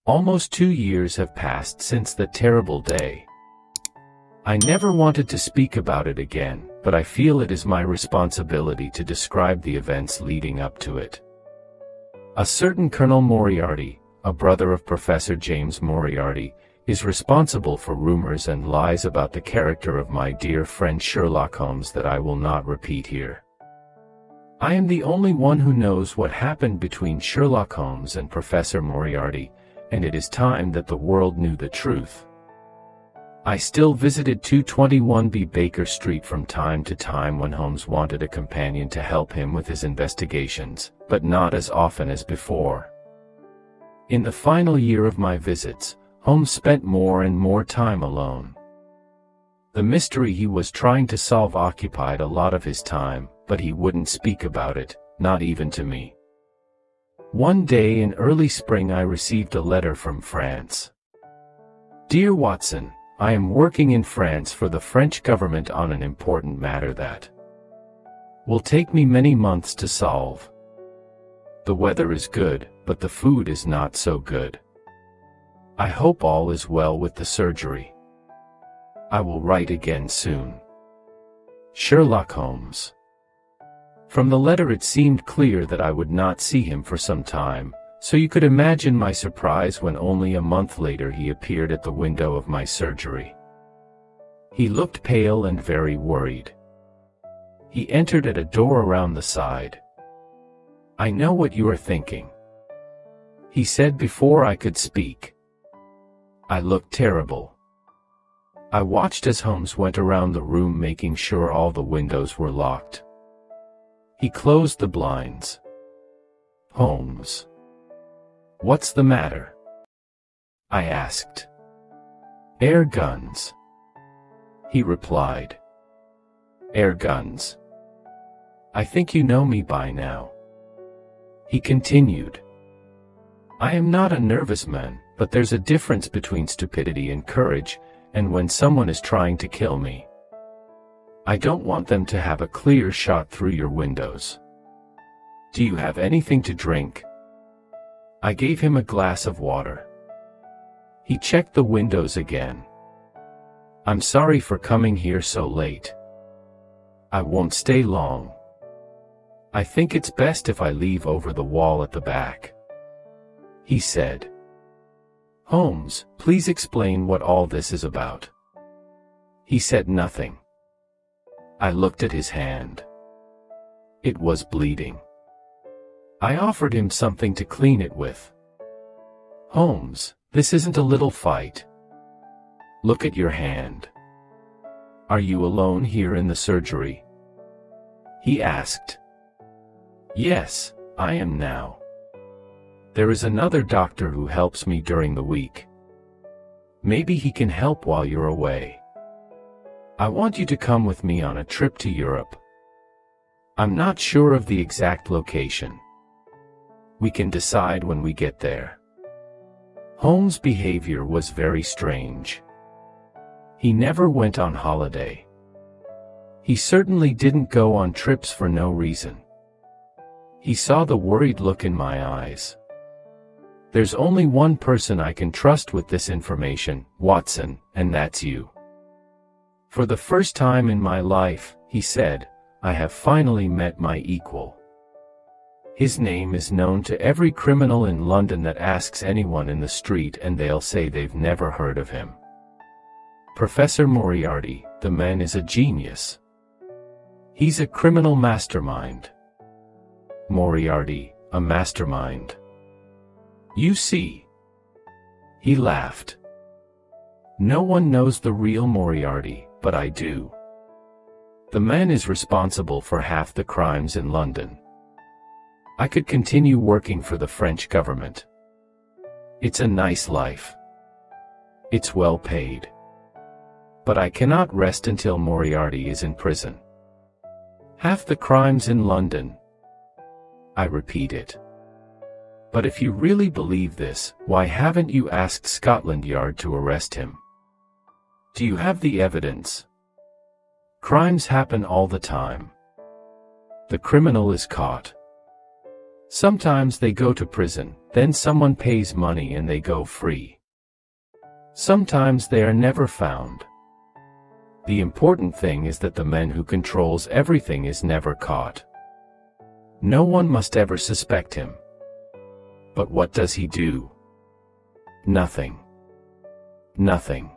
Almost 2 years have passed since that terrible day. I never wanted to speak about it again, but I feel it is my responsibility to describe the events leading up to it. A certain Colonel Moriarty, a brother of Professor James Moriarty, is responsible for rumors and lies about the character of my dear friend Sherlock Holmes that I will not repeat here. I am the only one who knows what happened between Sherlock Holmes and Professor Moriarty, and it is time that the world knew the truth. I still visited 221B Baker Street from time to time when Holmes wanted a companion to help him with his investigations, but not as often as before. In the final year of my visits, Holmes spent more and more time alone. The mystery he was trying to solve occupied a lot of his time, but he wouldn't speak about it, not even to me. One day in early spring I received a letter from France. Dear Watson, I am working in France for the French government on an important matter that will take me many months to solve. The weather is good, but the food is not so good. I hope all is well with the surgery. I will write again soon. Sherlock Holmes. From the letter it seemed clear that I would not see him for some time, so you could imagine my surprise when only a month later he appeared at the window of my surgery. He looked pale and very worried. He entered at a door around the side. I know what you are thinking, he said before I could speak. I looked terrible. I watched as Holmes went around the room making sure all the windows were locked. He closed the blinds. Holmes. What's the matter? I asked. Air guns. He replied. Air guns. I think you know me by now. He continued. I am not a nervous man, but there's a difference between stupidity and courage, and when someone is trying to kill me, I don't want them to have a clear shot through your windows. Do you have anything to drink? I gave him a glass of water. He checked the windows again. I'm sorry for coming here so late. I won't stay long. I think it's best if I leave over the wall at the back, he said. Holmes, please explain what all this is about. He said nothing. I looked at his hand. It was bleeding. I offered him something to clean it with. Holmes, this isn't a little fight. Look at your hand. Are you alone here in the surgery? He asked. Yes, I am now. There is another doctor who helps me during the week. Maybe he can help while you're away. I want you to come with me on a trip to Europe. I'm not sure of the exact location. We can decide when we get there. Holmes' behavior was very strange. He never went on holiday. He certainly didn't go on trips for no reason. He saw the worried look in my eyes. There's only one person I can trust with this information, Watson, and that's you. For the first time in my life, he said, I have finally met my equal. His name is known to every criminal in London that asks anyone in the street and they'll say they've never heard of him. Professor Moriarty, the man is a genius. He's a criminal mastermind. Moriarty, a mastermind. You see. He laughed. No one knows the real Moriarty, but I do. The man is responsible for half the crimes in London. I could continue working for the French government. It's a nice life. It's well paid. But I cannot rest until Moriarty is in prison. Half the crimes in London. I repeat it. But if you really believe this, why haven't you asked Scotland Yard to arrest him? Do you have the evidence? Crimes happen all the time. The criminal is caught. Sometimes they go to prison, then someone pays money and they go free. Sometimes they are never found. The important thing is that the man who controls everything is never caught. No one must ever suspect him. But what does he do? Nothing. Nothing.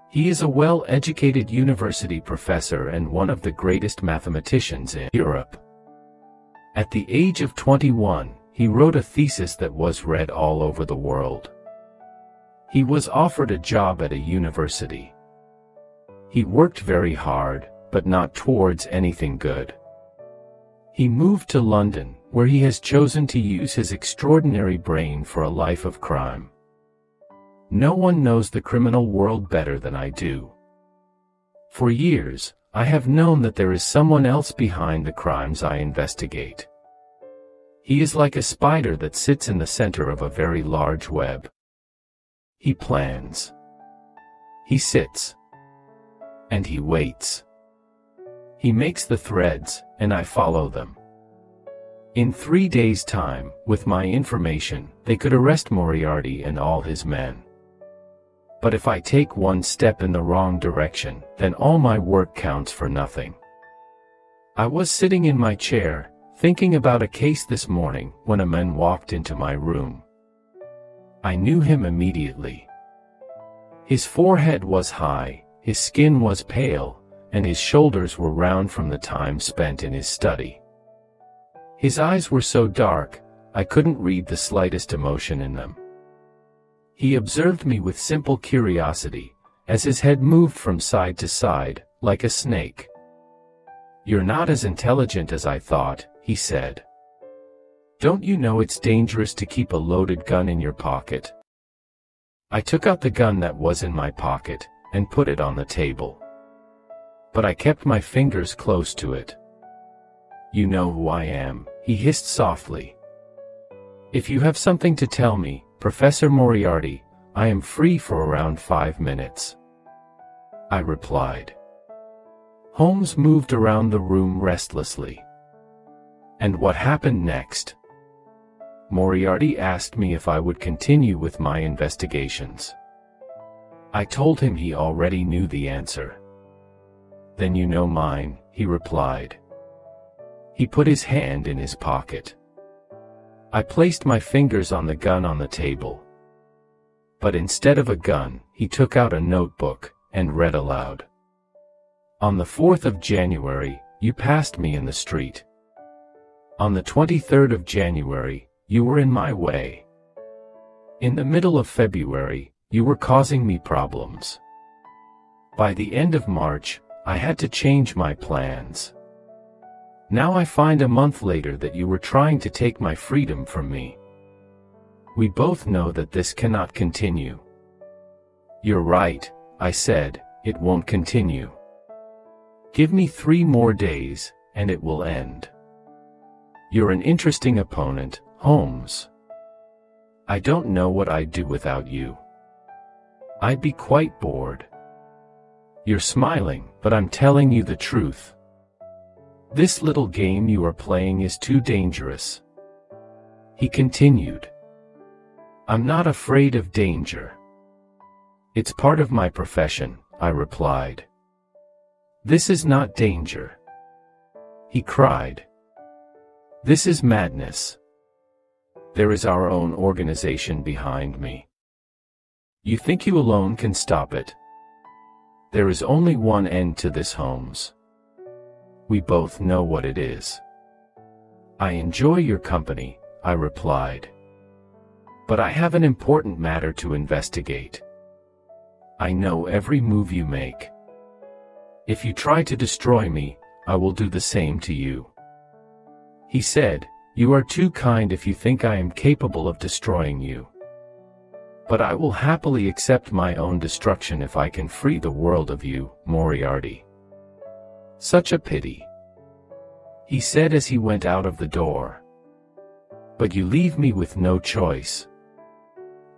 He is a well-educated university professor and one of the greatest mathematicians in Europe. At the age of 21, he wrote a thesis that was read all over the world. He was offered a job at a university. He worked very hard, but not towards anything good. He moved to London, where he has chosen to use his extraordinary brain for a life of crime. No one knows the criminal world better than I do. For years, I have known that there is someone else behind the crimes I investigate. He is like a spider that sits in the center of a very large web. He plans. He sits. And he waits. He makes the threads, and I follow them. In 3 days' time, with my information, they could arrest Moriarty and all his men. But if I take one step in the wrong direction, then all my work counts for nothing. I was sitting in my chair, thinking about a case this morning, when a man walked into my room. I knew him immediately. His forehead was high, his skin was pale, and his shoulders were round from the time spent in his study. His eyes were so dark, I couldn't read the slightest emotion in them. He observed me with simple curiosity, as his head moved from side to side, like a snake. "You're not as intelligent as I thought," he said. "Don't you know it's dangerous to keep a loaded gun in your pocket?" I took out the gun that was in my pocket, and put it on the table. But I kept my fingers close to it. "You know who I am," he hissed softly. "If you have something to tell me, Professor Moriarty, I am free for around 5 minutes." I replied. Holmes moved around the room restlessly. "And what happened next?" Moriarty asked me if I would continue with my investigations. I told him he already knew the answer. "Then you know mine," he replied. He put his hand in his pocket. I placed my fingers on the gun on the table. But instead of a gun, he took out a notebook, and read aloud. "On the 4th of January, you passed me in the street. On the 23rd of January, you were in my way. In the middle of February, you were causing me problems. By the end of March, I had to change my plans. Now I find a month later that you were trying to take my freedom from me. We both know that this cannot continue." "You're right," I said, "it won't continue. Give me 3 more days, and it will end. You're an interesting opponent, Holmes. I don't know what I'd do without you. I'd be quite bored. You're smiling, but I'm telling you the truth. This little game you are playing is too dangerous." He continued. "I'm not afraid of danger. It's part of my profession," I replied. "This is not danger," he cried. "This is madness. There is our own organization behind me. You think you alone can stop it? There is only one end to this, Holmes. We both know what it is." "I enjoy your company," I replied. "But I have an important matter to investigate. I know every move you make. If you try to destroy me, I will do the same to you." He said, "You are too kind if you think I am capable of destroying you. But I will happily accept my own destruction if I can free the world of you, Moriarty." "Such a pity," he said as he went out of the door. "But you leave me with no choice.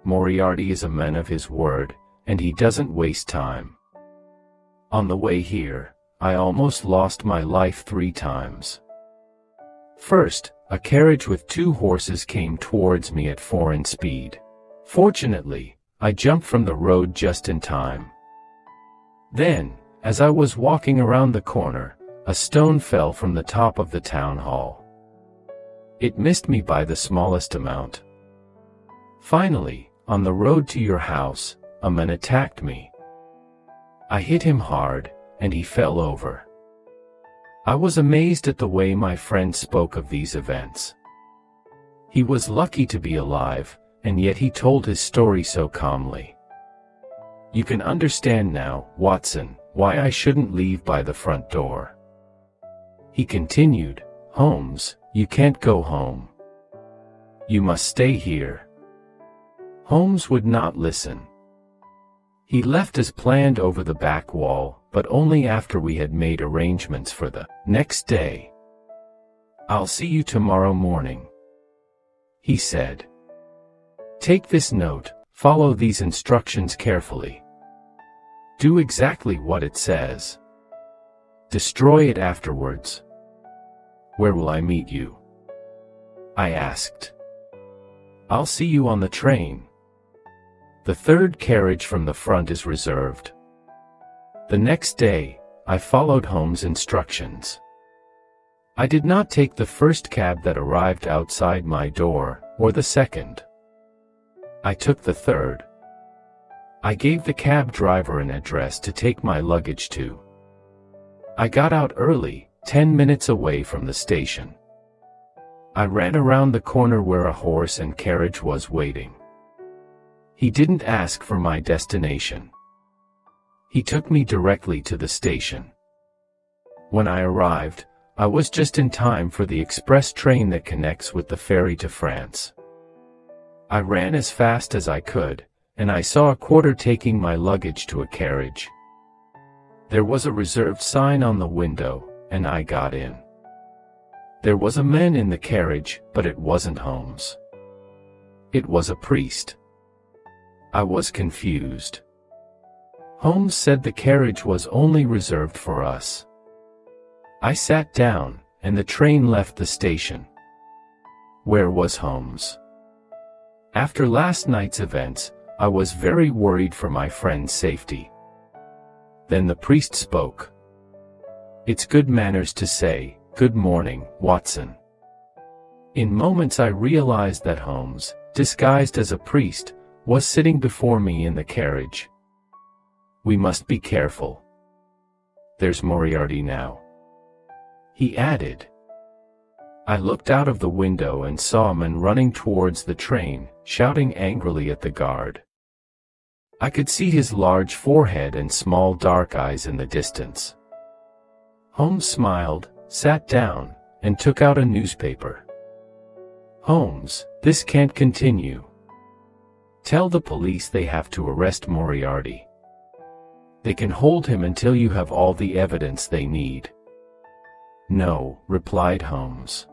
Moriarty is a man of his word, and he doesn't waste time. On the way here, I almost lost my life 3 times. First, a carriage with 2 horses came towards me at foreign speed. Fortunately, I jumped from the road just in time. Then, as I was walking around the corner, a stone fell from the top of the town hall. It missed me by the smallest amount. Finally, on the road to your house, a man attacked me. I hit him hard, and he fell over. I was amazed at the way my friend spoke of these events. He was lucky to be alive, and yet he told his story so calmly. You can understand now, Watson, why I shouldn't leave by the front door. He continued, Holmes, you can't go home. You must stay here. Holmes would not listen. He left as planned over the back wall, but only after we had made arrangements for the next day. I'll see you tomorrow morning, he said. Take this note, follow these instructions carefully. Do exactly what it says. Destroy it afterwards. Where will I meet you? I asked. I'll see you on the train. The 3rd carriage from the front is reserved. The next day, I followed Holmes' instructions. I did not take the first cab that arrived outside my door, or the second. I took the 3rd. I gave the cab driver an address to take my luggage to. I got out early, 10 minutes away from the station. I ran around the corner where a horse and carriage was waiting. He didn't ask for my destination. He took me directly to the station. When I arrived, I was just in time for the express train that connects with the ferry to France. I ran as fast as I could, and I saw a porter taking my luggage to a carriage. There was a reserved sign on the window, and I got in. There was a man in the carriage, but it wasn't Holmes. It was a priest. I was confused. Holmes said the carriage was only reserved for us. I sat down, and the train left the station. Where was Holmes? After last night's events, I was very worried for my friend's safety. Then the priest spoke. It's good manners to say, "Good morning, Watson." In moments I realized that Holmes, disguised as a priest, was sitting before me in the carriage. We must be careful. There's Moriarty now, he added. I looked out of the window and saw a man running towards the train, shouting angrily at the guard. I could see his large forehead and small dark eyes in the distance. Holmes smiled, sat down, and took out a newspaper. Holmes, this can't continue. Tell the police they have to arrest Moriarty. They can hold him until you have all the evidence they need. No, replied Holmes.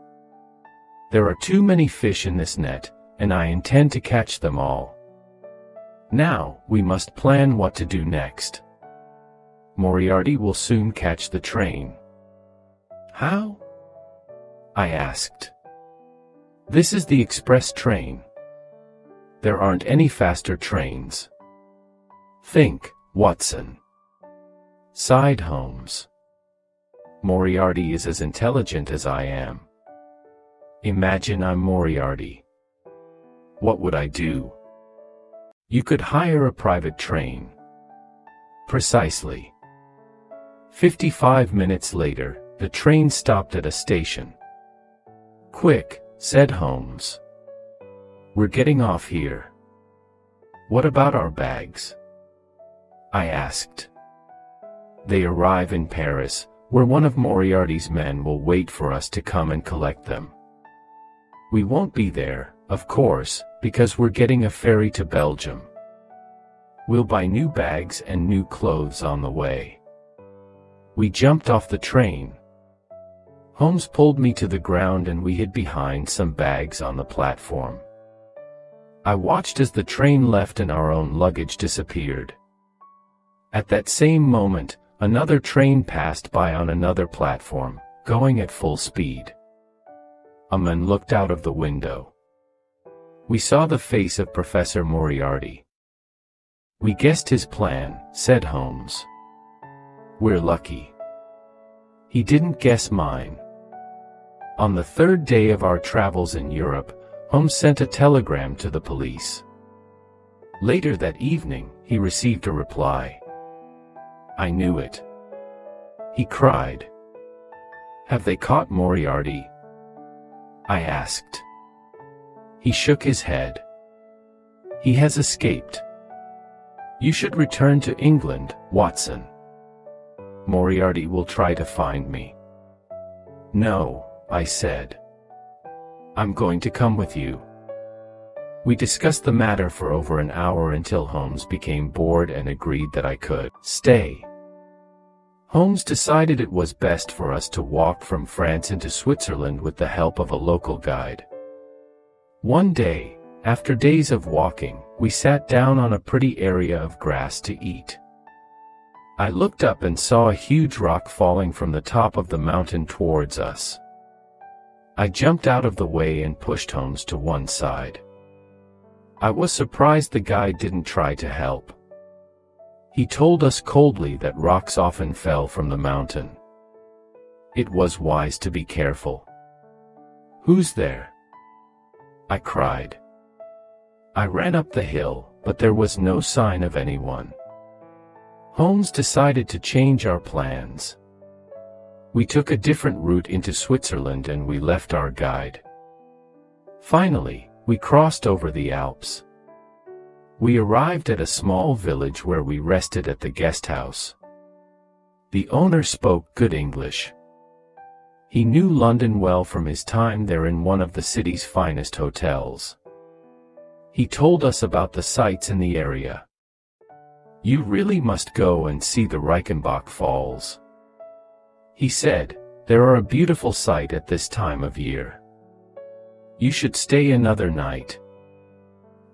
There are too many fish in this net, and I intend to catch them all. Now, we must plan what to do next. Moriarty will soon catch the train. How? I asked. This is the express train. There aren't any faster trains. Think, Watson, sighed Holmes. Moriarty is as intelligent as I am. Imagine I'm Moriarty. What would I do? You could hire a private train. Precisely. 55 minutes later, the train stopped at a station. Quick, said Holmes. We're getting off here. What about our bags? I asked. They arrive in Paris, where one of Moriarty's men will wait for us to come and collect them. We won't be there, of course, because we're getting a ferry to Belgium. We'll buy new bags and new clothes on the way. We jumped off the train. Holmes pulled me to the ground and we hid behind some bags on the platform. I watched as the train left and our own luggage disappeared. At that same moment, another train passed by on another platform, going at full speed. A man looked out of the window. We saw the face of Professor Moriarty. "We guessed his plan," said Holmes. "We're lucky. He didn't guess mine." On the third day of our travels in Europe, Holmes sent a telegram to the police. Later that evening, he received a reply. "I knew it," he cried. "Have they caught Moriarty?" I asked. He shook his head. "He has escaped. You should return to England, Watson. Moriarty will try to find me." "No," I said. "I'm going to come with you." We discussed the matter for over an hour until Holmes became bored and agreed that I could stay. Holmes decided it was best for us to walk from France into Switzerland with the help of a local guide. One day, after days of walking, we sat down on a pretty area of grass to eat. I looked up and saw a huge rock falling from the top of the mountain towards us. I jumped out of the way and pushed Holmes to one side. I was surprised the guide didn't try to help. He told us coldly that rocks often fell from the mountain. It was wise to be careful. "Who's there?" I cried. I ran up the hill, but there was no sign of anyone. Holmes decided to change our plans. We took a different route into Switzerland and we left our guide. Finally, we crossed over the Alps. We arrived at a small village where we rested at the guest house. The owner spoke good English. He knew London well from his time there in one of the city's finest hotels. He told us about the sights in the area. "You really must go and see the Reichenbach Falls," he said. "They are a beautiful sight at this time of year. You should stay another night."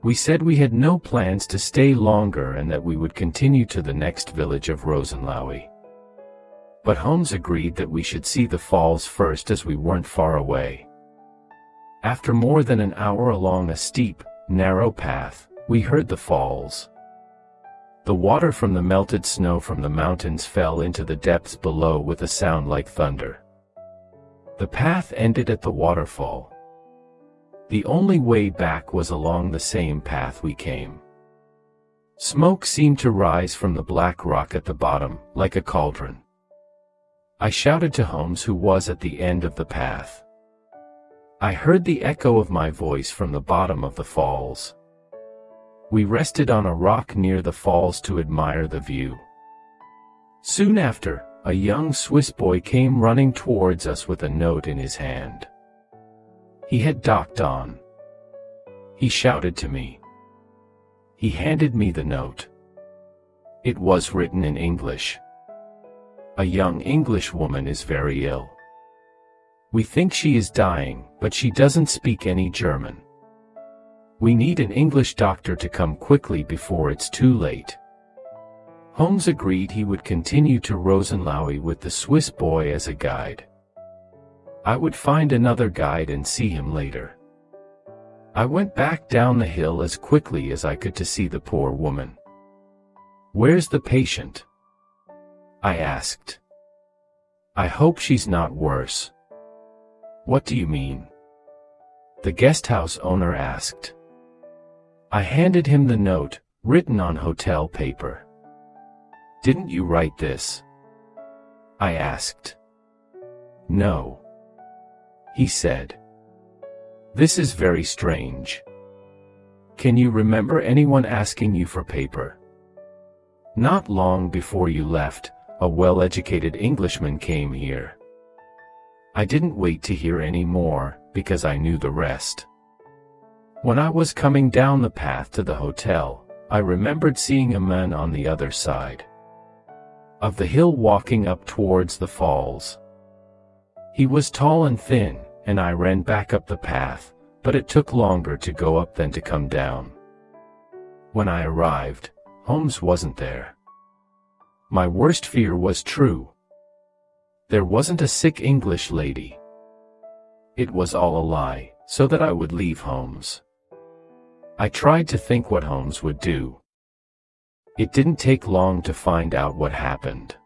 We said we had no plans to stay longer and that we would continue to the next village of Rosenlaui. But Holmes agreed that we should see the falls first as we weren't far away. After more than an hour along a steep, narrow path, we heard the falls. The water from the melted snow from the mountains fell into the depths below with a sound like thunder. The path ended at the waterfall. The only way back was along the same path we came. Smoke seemed to rise from the black rock at the bottom, like a cauldron. I shouted to Holmes, who was at the end of the path. I heard the echo of my voice from the bottom of the falls. We rested on a rock near the falls to admire the view. Soon after, a young Swiss boy came running towards us with a note in his hand. He had docked on. He shouted to me. He handed me the note. It was written in English. "A young English woman is very ill. We think she is dying, but she doesn't speak any German. We need an English doctor to come quickly before it's too late." Holmes agreed he would continue to Rosenlaui with the Swiss boy as a guide. I would find another guide and see him later. I went back down the hill as quickly as I could to see the poor woman. "Where's the patient?" I asked. "I hope she's not worse." "What do you mean?" the guest house owner asked. I handed him the note, written on hotel paper. "Didn't you write this?" I asked. "No," he said. "This is very strange. Can you remember anyone asking you for paper?" "Not long before you left, a well-educated Englishman came here." I didn't wait to hear any more, because I knew the rest. When I was coming down the path to the hotel, I remembered seeing a man on the other side of the hill walking up towards the falls. He was tall and thin, and I ran back up the path, but it took longer to go up than to come down. When I arrived, Holmes wasn't there. My worst fear was true. There wasn't a sick English lady. It was all a lie, so that I would leave Holmes. I tried to think what Holmes would do. It didn't take long to find out what happened.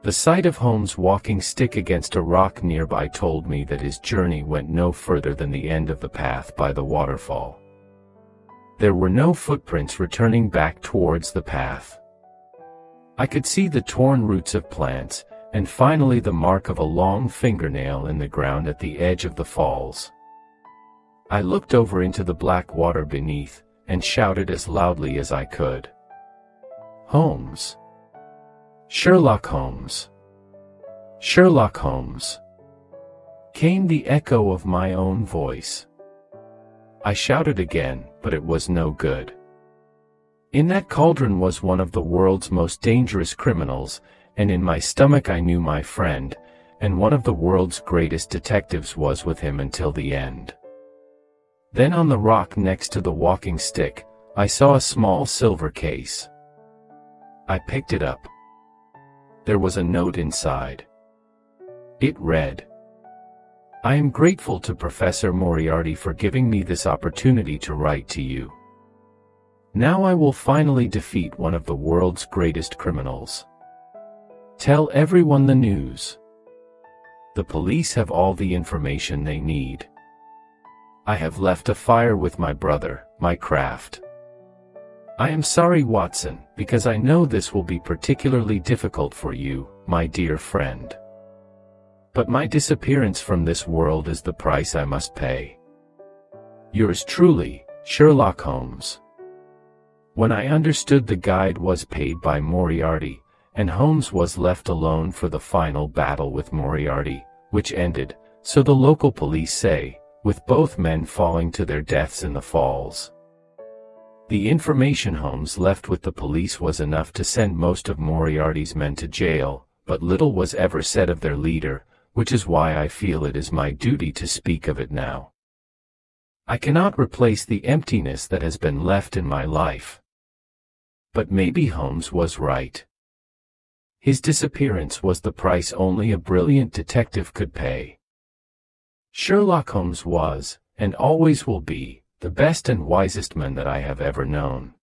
The sight of Holmes' walking stick against a rock nearby told me that his journey went no further than the end of the path by the waterfall. There were no footprints returning back towards the path. I could see the torn roots of plants, and finally the mark of a long fingernail in the ground at the edge of the falls. I looked over into the black water beneath, and shouted as loudly as I could. "Holmes! Sherlock Holmes! Sherlock Holmes!" Came the echo of my own voice. I shouted again, but it was no good. In that cauldron was one of the world's most dangerous criminals, and in my stomach I knew my friend, and one of the world's greatest detectives was with him until the end. Then on the rock next to the walking stick, I saw a small silver case. I picked it up. There was a note inside. It read, "I am grateful to Professor Moriarty for giving me this opportunity to write to you. Now I will finally defeat one of the world's greatest criminals. Tell everyone the news. The police have all the information they need. I have left a fire with my brother, my craft. I am sorry, Watson, because I know this will be particularly difficult for you, my dear friend. But my disappearance from this world is the price I must pay. Yours truly, Sherlock Holmes." When I understood the guide was paid by Moriarty, and Holmes was left alone for the final battle with Moriarty, which ended, so the local police say, with both men falling to their deaths in the falls. The information Holmes left with the police was enough to send most of Moriarty's men to jail, but little was ever said of their leader, which is why I feel it is my duty to speak of it now. I cannot replace the emptiness that has been left in my life. But maybe Holmes was right. His disappearance was the price only a brilliant detective could pay. Sherlock Holmes was, and always will be, the best and wisest man that I have ever known.